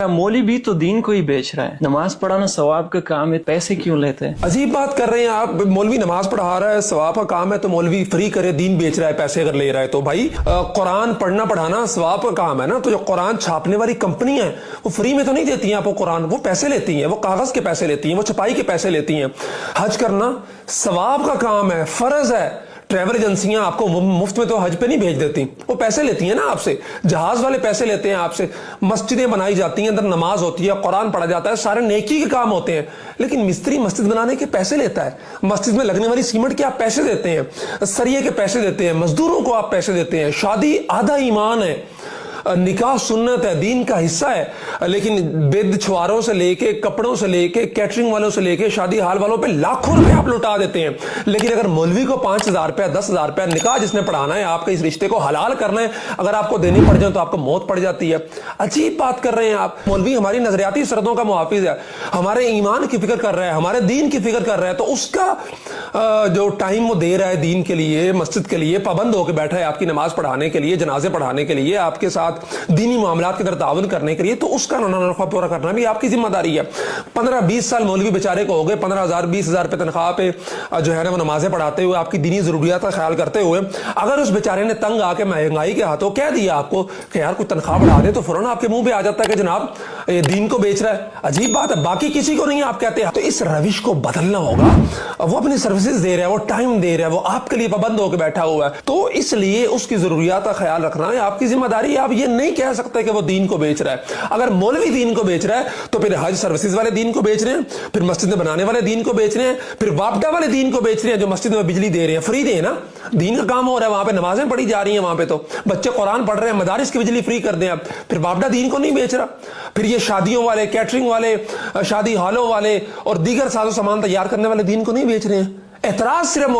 मौलवी भी तो दीन को ही बेच रहा है। नमाज पढ़ाना सवाब का काम है, पैसे क्यों लेते हैं? अजीब बात कर रहे हैं आप। मौलवी नमाज पढ़ा रहा है, सवाब का काम है, तो मौलवी फ्री करे, दीन बेच रहा है पैसे अगर ले रहा है तो। भाई कुरान पढ़ना पढ़ाना सवाब का काम है ना, तो जो कुरान छापने वाली कंपनी है वो फ्री में तो नहीं देती है आपको कुरान, वो पैसे लेती हैं, वो कागज के पैसे लेती हैं, वो छपाई के पैसे लेती हैं। हज करना सवाब का काम है, फर्ज है। ट्रैवल एजेंसियां आपको मुफ्त में तो हज पे नहीं भेज देती, वो पैसे लेती हैं ना आपसे। जहाज वाले पैसे लेते हैं आपसे। मस्जिदें बनाई जाती हैं, अंदर नमाज होती है, कुरान पढ़ा जाता है, सारे नेकी के काम होते हैं। लेकिन मिस्त्री मस्जिद बनाने के पैसे लेता है, मस्जिद में लगने वाली सीमेंट के आप पैसे देते हैं, सरिये के पैसे देते हैं, मजदूरों को आप पैसे देते हैं। शादी आधा ईमान है, निकाह सुन्नत है, दीन का हिस्सा है। लेकिन बेद छुआरों से लेके, कपड़ों से लेके, कैटरिंग वालों से लेके, शादी हाल वालों पे लाखों रुपए आप लुटा देते हैं। लेकिन अगर मौलवी को 5,000 रुपया, 10,000 रुपया, निकाह जिसने पढ़ाना है, आपके इस रिश्ते को हलाल करना है, अगर आपको देनी पड़ जाए तो आपको मौत पड़ जाती है। अजीब बात कर रहे हैं आप। मौलवी हमारी नजरियाती सरहदों का मुहाफिज है, हमारे ईमान की फिक्र कर रहा है, हमारे दीन की फिक्र कर रहा है, तो उसका जो टाइम वो दे रहा है दीन के लिए, मस्जिद के लिए, पाबंद होकर बैठा है आपकी नमाज पढ़ाने के लिए, जनाजे पढ़ाने के लिए, आपके साथ दीनी मामलात के अंदर ताउन करने के लिए, तो उसका नफा पूरा करना भी आपकी जिम्मेदारी है। 15-20 साल मौलवी बेचारे को हो गए, 15,000 20,000 रुपए तनख्वाह पे जो है ना वो नमाजें पढ़ाते हुए, आपकी दीनी जरूरियात का ख्याल करते हुए, अगर उस बेचारे ने तंग आके महंगाई के हाथों कह दिया आपको कि यार कुछ तनख्वाह बढ़ा दे, तो फौरन आपके मुंह पे आ जाता है कि जनाब ये दीन को बेच रहा है। अजीब बात है, बाकी किसी को नहीं आप कहते हैं। तो इस रविश को बदलना होगा। वो अपनी सर्विसेज दे रहा है, वो टाइम दे रहा है, वो आपके लिए पाबंद होकर बैठा हुआ है, तो इसलिए उसकी जरूरियात का ख्याल रखना है आपकी जिम्मेदारी। आप ये नहीं कह सकते कि वो दीन को बेच रहा है। अगर मौलवी दीन को बेच रहा है तो फिर हज सर्विसेज वाले दीन को बेच रहे हैं, फिर मस्जिद में बनाने वाले दीन को बेच रहे हैं, फिर वापडा वाले दीन को बेच रहे हैं जो मस्जिद में बिजली दे रहे हैं, फ्री दे ना, दीन का काम हो रहा है, वहां पे नमाजें पढ़ी जा रही हैं, वहां पे तो बच्चे कुरान पढ़ रहे हैं, मदारिस की बिजली फ्री कर दें आप, फिर वापडा दीन को नहीं बेच रहा। फिर ये शादियों वाले, कैटरिंग वाले, शादी हालों वाले और दीगर साजो सामान तैयार करने वाले दीन को नहीं बेच रहे हैं। एतराज सिर्फ मौलवी